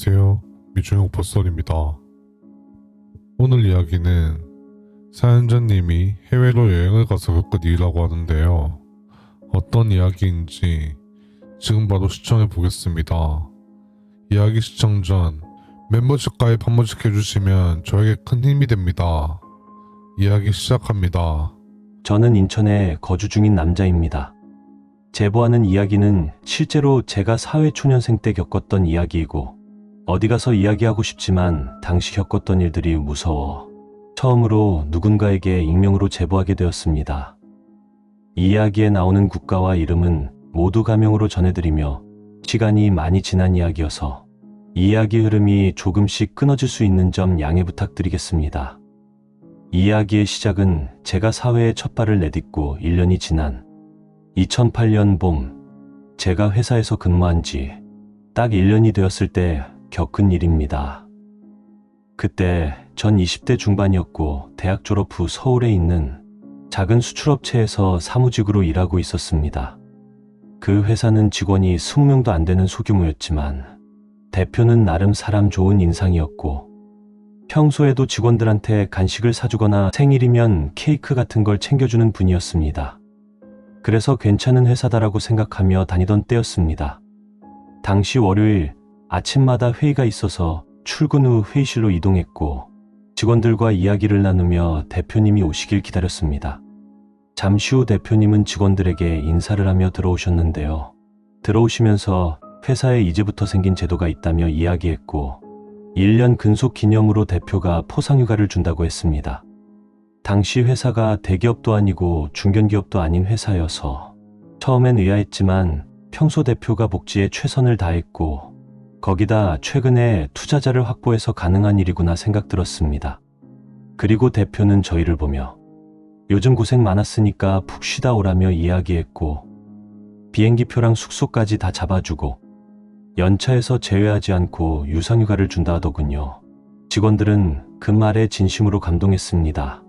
안녕하세요. 미주용 버설입니다. 오늘 이야기는 사연자님이 해외로 여행을 가서 겪은 일이라고 하는데요. 어떤 이야기인지 지금 바로 시청해 보겠습니다. 이야기 시청 전 멤버십 가입 한 번씩 해주시면 저에게 큰 힘이 됩니다. 이야기 시작합니다. 저는 인천에 거주 중인 남자입니다. 제보하는 이야기는 실제로 제가 사회초년생 때 겪었던 이야기이고, 어디 가서 이야기하고 싶지만 당시 겪었던 일들이 무서워 처음으로 누군가에게 익명으로 제보하게 되었습니다. 이 이야기에 나오는 국가와 이름은 모두 가명으로 전해드리며 시간이 많이 지난 이야기여서 이 이야기 흐름이 조금씩 끊어질 수 있는 점 양해 부탁드리겠습니다. 이 이야기의 시작은 제가 사회에 첫 발을 내딛고 1년이 지난 2008년 봄, 제가 회사에서 근무한 지 딱 1년이 되었을 때 겪은 일입니다. 그때 전 20대 중반이었고 대학 졸업 후 서울에 있는 작은 수출업체에서 사무직으로 일하고 있었습니다. 그 회사는 직원이 20명도 안 되는 소규모였지만 대표는 나름 사람 좋은 인상이었고, 평소에도 직원들한테 간식을 사주거나 생일이면 케이크 같은 걸 챙겨주는 분이었습니다. 그래서 괜찮은 회사다라고 생각하며 다니던 때였습니다. 당시 월요일 아침마다 회의가 있어서 출근 후 회의실로 이동했고, 직원들과 이야기를 나누며 대표님이 오시길 기다렸습니다. 잠시 후 대표님은 직원들에게 인사를 하며 들어오셨는데요. 들어오시면서 회사에 이제부터 생긴 제도가 있다며 이야기했고, 1년 근속 기념으로 대표가 포상휴가를 준다고 했습니다. 당시 회사가 대기업도 아니고 중견기업도 아닌 회사여서 처음엔 의아했지만 평소 대표가 복지에 최선을 다했고, 거기다 최근에 투자자를 확보해서 가능한 일이구나 생각 들었습니다. 그리고 대표는 저희를 보며 요즘 고생 많았으니까 푹 쉬다 오라며 이야기했고, 비행기표랑 숙소까지 다 잡아주고 연차에서 제외하지 않고 유상휴가를 준다 하더군요. 직원들은 그 말에 진심으로 감동했습니다.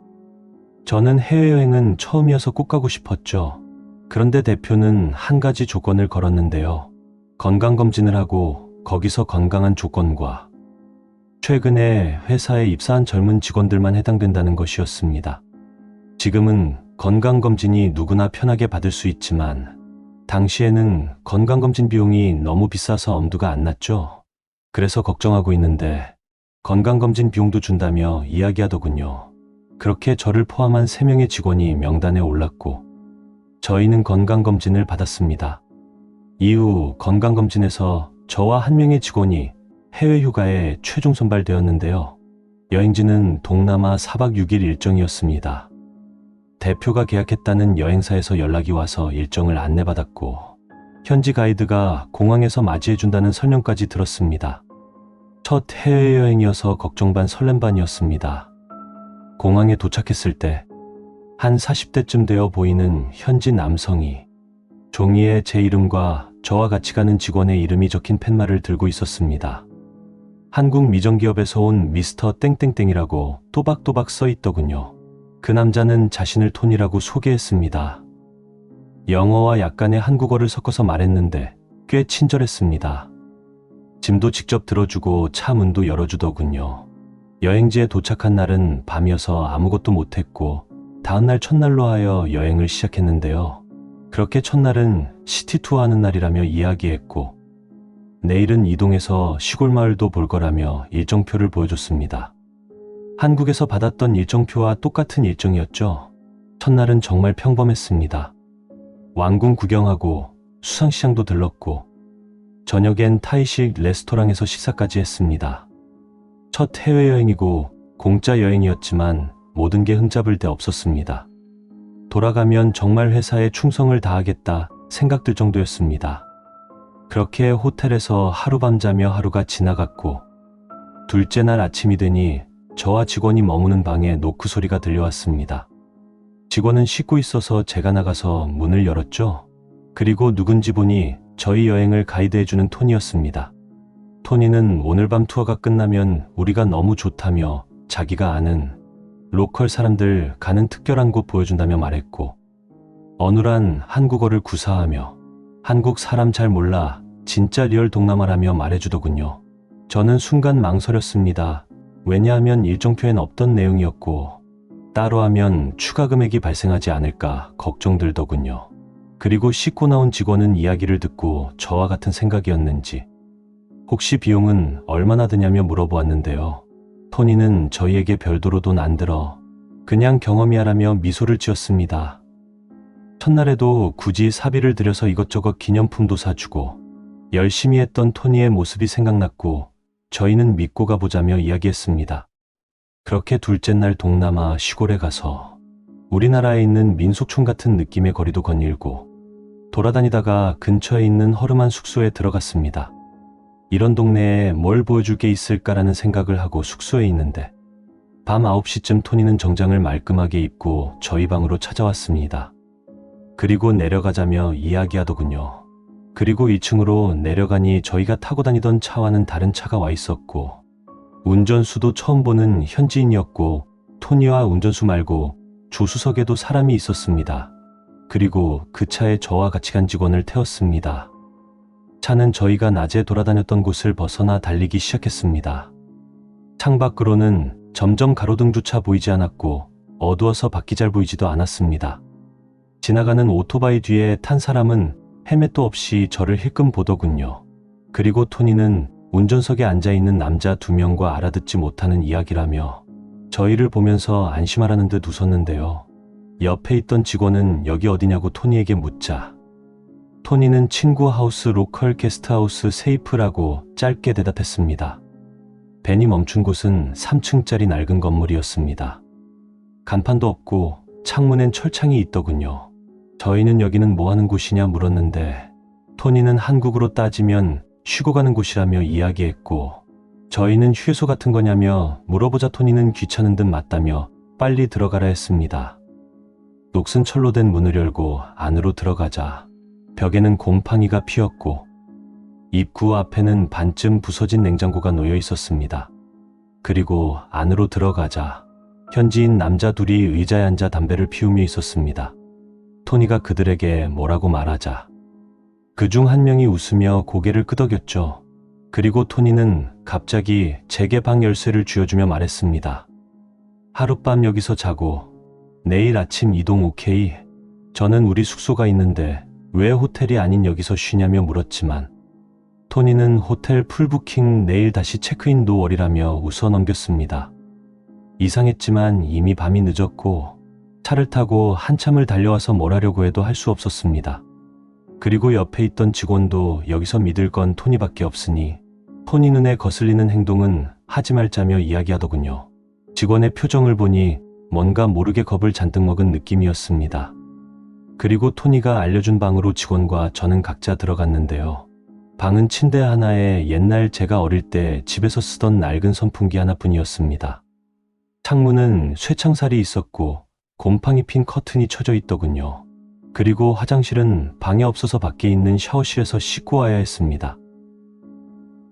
저는 해외여행은 처음이어서 꼭 가고 싶었죠. 그런데 대표는 한 가지 조건을 걸었는데요. 건강검진을 하고 거기서 건강한 조건과 최근에 회사에 입사한 젊은 직원들만 해당된다는 것이었습니다. 지금은 건강검진이 누구나 편하게 받을 수 있지만 당시에는 건강검진 비용이 너무 비싸서 엄두가 안 났죠. 그래서 걱정하고 있는데 건강검진 비용도 준다며 이야기하더군요. 그렇게 저를 포함한 3명의 직원이 명단에 올랐고 저희는 건강검진을 받았습니다. 이후 건강검진에서 저와 한 명의 직원이 해외 휴가에 최종 선발되었는데요. 여행지는 동남아 4박 6일 일정이었습니다. 대표가 계약했다는 여행사에서 연락이 와서 일정을 안내받았고 현지 가이드가 공항에서 맞이해준다는 설명까지 들었습니다. 첫 해외여행이어서 걱정 반 설렘 반이었습니다. 공항에 도착했을 때 한 40대쯤 되어 보이는 현지 남성이 종이에 제 이름과 저와 같이 가는 직원의 이름이 적힌 팻말을 들고 있었습니다. 한국 미정기업에서 온 미스터 땡땡땡이라고 또박또박 써 있더군요. 그 남자는 자신을 톤이라고 소개했습니다. 영어와 약간의 한국어를 섞어서 말했는데 꽤 친절했습니다. 짐도 직접 들어주고 차 문도 열어주더군요. 여행지에 도착한 날은 밤이어서 아무것도 못했고 다음날 첫날로 하여 여행을 시작했는데요. 그렇게 첫날은 시티 투어하는 날이라며 이야기했고 내일은 이동해서 시골 마을도 볼 거라며 일정표를 보여줬습니다. 한국에서 받았던 일정표와 똑같은 일정이었죠. 첫날은 정말 평범했습니다. 왕궁 구경하고 수상시장도 들렀고 저녁엔 타이식 레스토랑에서 식사까지 했습니다. 첫 해외여행이고 공짜 여행이었지만 모든 게 흠잡을 데 없었습니다. 돌아가면 정말 회사에 충성을 다하겠다 생각들 정도였습니다. 그렇게 호텔에서 하룻밤 자며 하루가 지나갔고 둘째 날 아침이 되니 저와 직원이 머무는 방에 노크 소리가 들려왔습니다. 직원은 씻고 있어서 제가 나가서 문을 열었죠. 그리고 누군지 보니 저희 여행을 가이드해주는 토니였습니다. 토니는 오늘 밤 투어가 끝나면 우리가 너무 좋다며 자기가 아는 로컬 사람들 가는 특별한 곳 보여준다며 말했고 어눌한 한국어를 구사하며 한국 사람 잘 몰라 진짜 리얼 동남아라며 말해주더군요. 저는 순간 망설였습니다. 왜냐하면 일정표엔 없던 내용이었고 따로 하면 추가 금액이 발생하지 않을까 걱정들더군요. 그리고 씻고 나온 직원은 이야기를 듣고 저와 같은 생각이었는지 혹시 비용은 얼마나 드냐며 물어보았는데요. 토니는 저희에게 별도로 돈 안 들어 그냥 경험이야라며 미소를 지었습니다. 첫날에도 굳이 사비를 들여서 이것저것 기념품도 사주고 열심히 했던 토니의 모습이 생각났고 저희는 믿고 가보자며 이야기했습니다. 그렇게 둘째 날 동남아 시골에 가서 우리나라에 있는 민속촌 같은 느낌의 거리도 거닐고 돌아다니다가 근처에 있는 허름한 숙소에 들어갔습니다. 이런 동네에 뭘 보여줄 게 있을까라는 생각을 하고 숙소에 있는데 밤 9시쯤 토니는 정장을 말끔하게 입고 저희 방으로 찾아왔습니다. 그리고 내려가자며 이야기하더군요. 그리고 2층으로 내려가니 저희가 타고 다니던 차와는 다른 차가 와 있었고 운전수도 처음 보는 현지인이었고 토니와 운전수 말고 조수석에도 사람이 있었습니다. 그리고 그 차에 저와 같이 간 직원을 태웠습니다. 차는 저희가 낮에 돌아다녔던 곳을 벗어나 달리기 시작했습니다. 창밖으로는 점점 가로등조차 보이지 않았고 어두워서 밖이 잘 보이지도 않았습니다. 지나가는 오토바이 뒤에 탄 사람은 헬멧도 없이 저를 힐끔 보더군요. 그리고 토니는 운전석에 앉아있는 남자 2명과 알아듣지 못하는 이야기라며 저희를 보면서 안심하라는 듯 웃었는데요. 옆에 있던 직원은 여기 어디냐고 토니에게 묻자 토니는 친구 하우스 로컬 게스트하우스 세이프라고 짧게 대답했습니다. 벤이 멈춘 곳은 3층짜리 낡은 건물이었습니다. 간판도 없고 창문엔 철창이 있더군요. 저희는 여기는 뭐 하는 곳이냐 물었는데 토니는 한국으로 따지면 쉬고 가는 곳이라며 이야기했고 저희는 휴게소 같은 거냐며 물어보자 토니는 귀찮은 듯 맞다며 빨리 들어가라 했습니다. 녹슨 철로 된 문을 열고 안으로 들어가자 벽에는 곰팡이가 피었고 입구 앞에는 반쯤 부서진 냉장고가 놓여 있었습니다. 그리고 안으로 들어가자 현지인 남자 둘이 의자에 앉아 담배를 피우며 있었습니다. 토니가 그들에게 뭐라고 말하자 그중 한 명이 웃으며 고개를 끄덕였죠. 그리고 토니는 갑자기 제게 방 열쇠를 쥐어주며 말했습니다. 하룻밤 여기서 자고 내일 아침 이동 오케이? 저는 우리 숙소가 있는데 왜 호텔이 아닌 여기서 쉬냐며 물었지만 토니는 호텔 풀부킹 내일 다시 체크인 노월이라며 웃어 넘겼습니다. 이상했지만 이미 밤이 늦었고 차를 타고 한참을 달려와서 뭘 하려고 해도 할 수 없었습니다. 그리고 옆에 있던 직원도 여기서 믿을 건 토니밖에 없으니 토니 눈에 거슬리는 행동은 하지 말자며 이야기하더군요. 직원의 표정을 보니 뭔가 모르게 겁을 잔뜩 먹은 느낌이었습니다. 그리고 토니가 알려준 방으로 직원과 저는 각자 들어갔는데요. 방은 침대 하나에 옛날 제가 어릴 때 집에서 쓰던 낡은 선풍기 하나뿐이었습니다. 창문은 쇠창살이 있었고 곰팡이 핀 커튼이 쳐져 있더군요. 그리고 화장실은 방에 없어서 밖에 있는 샤워실에서 씻고 와야 했습니다.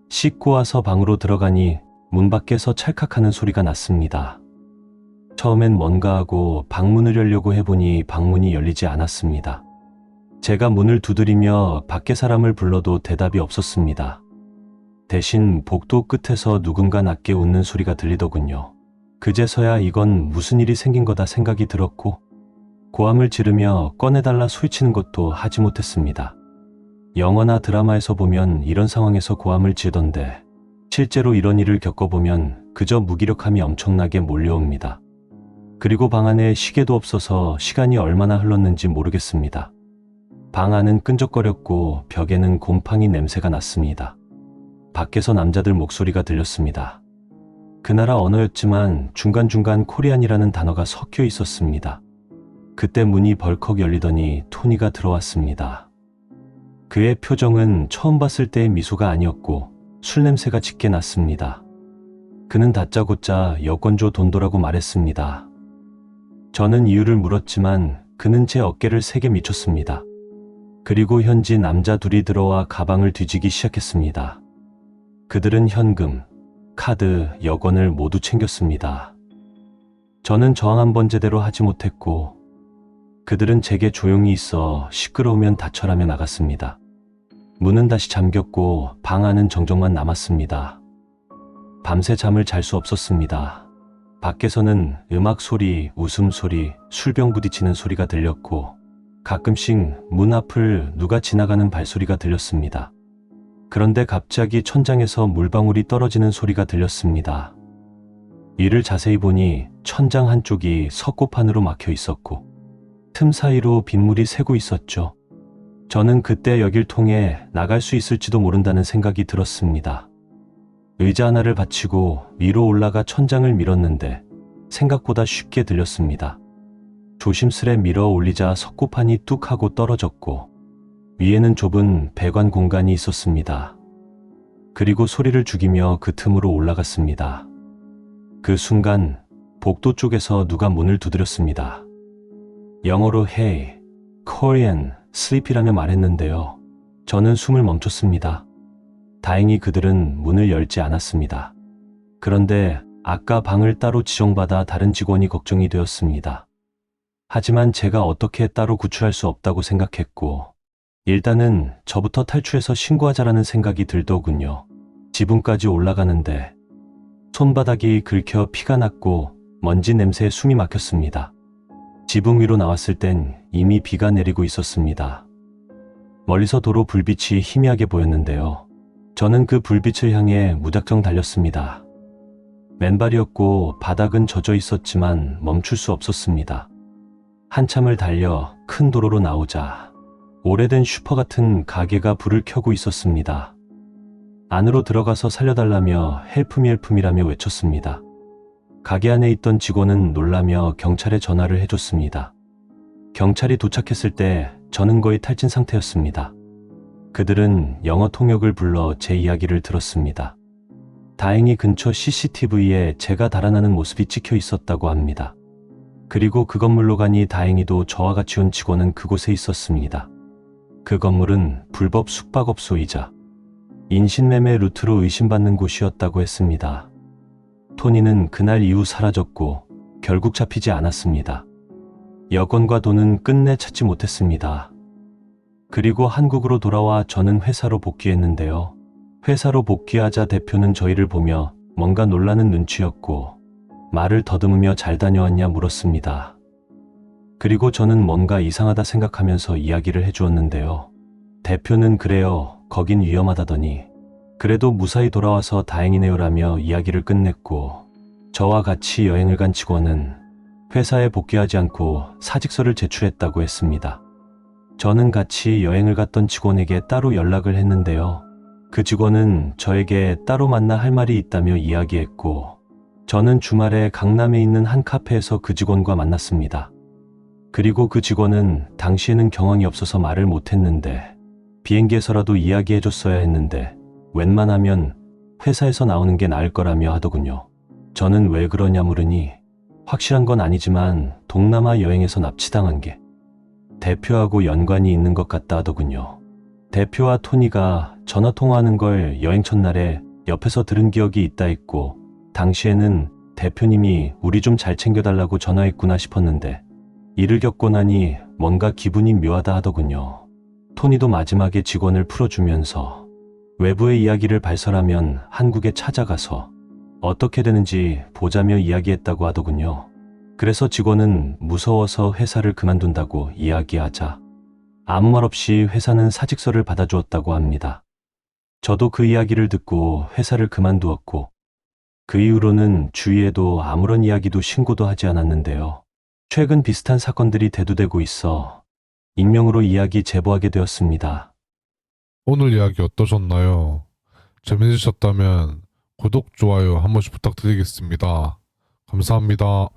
씻고 와서 방으로 들어가니 문 밖에서 찰칵하는 소리가 났습니다. 처음엔 뭔가 하고 방문을 열려고 해보니 방문이 열리지 않았습니다. 제가 문을 두드리며 밖에 사람을 불러도 대답이 없었습니다. 대신 복도 끝에서 누군가 낮게 웃는 소리가 들리더군요. 그제서야 이건 무슨 일이 생긴 거다 생각이 들었고 고함을 지르며 꺼내달라 소리치는 것도 하지 못했습니다. 영화나 드라마에서 보면 이런 상황에서 고함을 지르던데 실제로 이런 일을 겪어보면 그저 무기력함이 엄청나게 몰려옵니다. 그리고 방 안에 시계도 없어서 시간이 얼마나 흘렀는지 모르겠습니다. 방 안은 끈적거렸고 벽에는 곰팡이 냄새가 났습니다. 밖에서 남자들 목소리가 들렸습니다. 그 나라 언어였지만 중간중간 코리안이라는 단어가 섞여 있었습니다. 그때 문이 벌컥 열리더니 토니가 들어왔습니다. 그의 표정은 처음 봤을 때의 미소가 아니었고 술 냄새가 짙게 났습니다. 그는 다짜고짜 여권 줘 돈도라고 말했습니다. 저는 이유를 물었지만 그는 제 어깨를 세게 미쳤습니다. 그리고 현지 남자 둘이 들어와 가방을 뒤지기 시작했습니다. 그들은 현금, 카드, 여권을 모두 챙겼습니다. 저는 저항 한번 제대로 하지 못했고 그들은 제게 조용히 있어 시끄러우면 다쳐라며 나갔습니다. 문은 다시 잠겼고 방 안은 정적만 남았습니다. 밤새 잠을 잘 수 없었습니다. 밖에서는 음악 소리, 웃음소리, 술병 부딪히는 소리가 들렸고 가끔씩 문 앞을 누가 지나가는 발소리가 들렸습니다. 그런데 갑자기 천장에서 물방울이 떨어지는 소리가 들렸습니다. 이를 자세히 보니 천장 한쪽이 석고판으로 막혀 있었고 틈 사이로 빗물이 새고 있었죠. 저는 그때 여길 통해 나갈 수 있을지도 모른다는 생각이 들었습니다. 의자 하나를 받치고 위로 올라가 천장을 밀었는데 생각보다 쉽게 들렸습니다. 조심스레 밀어 올리자 석고판이 뚝 하고 떨어졌고 위에는 좁은 배관 공간이 있었습니다. 그리고 소리를 죽이며 그 틈으로 올라갔습니다. 그 순간 복도 쪽에서 누가 문을 두드렸습니다. 영어로 Hey, Korean, Sleep이라며 말했는데요. 저는 숨을 멈췄습니다. 다행히 그들은 문을 열지 않았습니다. 그런데 아까 방을 따로 지정받아 다른 직원이 걱정이 되었습니다. 하지만 제가 어떻게 따로 구출할 수 없다고 생각했고 일단은 저부터 탈출해서 신고하자라는 생각이 들더군요. 지붕까지 올라가는데 손바닥이 긁혀 피가 났고 먼지 냄새에 숨이 막혔습니다. 지붕 위로 나왔을 땐 이미 비가 내리고 있었습니다. 멀리서 도로 불빛이 희미하게 보였는데요. 저는 그 불빛을 향해 무작정 달렸습니다. 맨발이었고 바닥은 젖어 있었지만 멈출 수 없었습니다. 한참을 달려 큰 도로로 나오자 오래된 슈퍼 같은 가게가 불을 켜고 있었습니다. 안으로 들어가서 살려달라며 헬프미라며 외쳤습니다. 가게 안에 있던 직원은 놀라며 경찰에 전화를 해줬습니다. 경찰이 도착했을 때 저는 거의 탈진 상태였습니다. 그들은 영어 통역을 불러 제 이야기를 들었습니다. 다행히 근처 CCTV에 제가 달아나는 모습이 찍혀 있었다고 합니다. 그리고 그 건물로 가니 다행히도 저와 같이 온 직원은 그곳에 있었습니다. 그 건물은 불법 숙박업소이자 인신매매 루트로 의심받는 곳이었다고 했습니다. 토니는 그날 이후 사라졌고 결국 잡히지 않았습니다. 여권과 돈은 끝내 찾지 못했습니다. 그리고 한국으로 돌아와 저는 회사로 복귀했는데요. 회사로 복귀하자 대표는 저희를 보며 뭔가 놀라는 눈치였고 말을 더듬으며 잘 다녀왔냐 물었습니다. 그리고 저는 뭔가 이상하다 생각하면서 이야기를 해주었는데요. 대표는 그래요. 거긴 위험하다더니 그래도 무사히 돌아와서 다행이네요라며 이야기를 끝냈고 저와 같이 여행을 간 직원은 회사에 복귀하지 않고 사직서를 제출했다고 했습니다. 저는 같이 여행을 갔던 직원에게 따로 연락을 했는데요. 그 직원은 저에게 따로 만나 할 말이 있다며 이야기했고 저는 주말에 강남에 있는 한 카페에서 그 직원과 만났습니다. 그리고 그 직원은 당시에는 경황이 없어서 말을 못했는데 비행기에서라도 이야기해줬어야 했는데 웬만하면 회사에서 나오는 게 나을 거라며 하더군요. 저는 왜 그러냐 물으니 확실한 건 아니지만 동남아 여행에서 납치당한 게 대표하고 연관이 있는 것 같다 하더군요. 대표와 토니가 전화 통화하는 걸 여행 첫날에 옆에서 들은 기억이 있다 했고 당시에는 대표님이 우리 좀 잘 챙겨달라고 전화했구나 싶었는데 이를 겪고 나니 뭔가 기분이 묘하다 하더군요. 토니도 마지막에 직원을 풀어주면서 외부의 이야기를 발설하면 한국에 찾아가서 어떻게 되는지 보자며 이야기했다고 하더군요. 그래서 직원은 무서워서 회사를 그만둔다고 이야기하자 아무 말 없이 회사는 사직서를 받아주었다고 합니다. 저도 그 이야기를 듣고 회사를 그만두었고 그 이후로는 주위에도 아무런 이야기도 신고도 하지 않았는데요. 최근 비슷한 사건들이 대두되고 있어 익명으로 이야기 제보하게 되었습니다. 오늘 이야기 어떠셨나요? 재밌으셨다면 구독, 좋아요 한 번씩 부탁드리겠습니다. 감사합니다.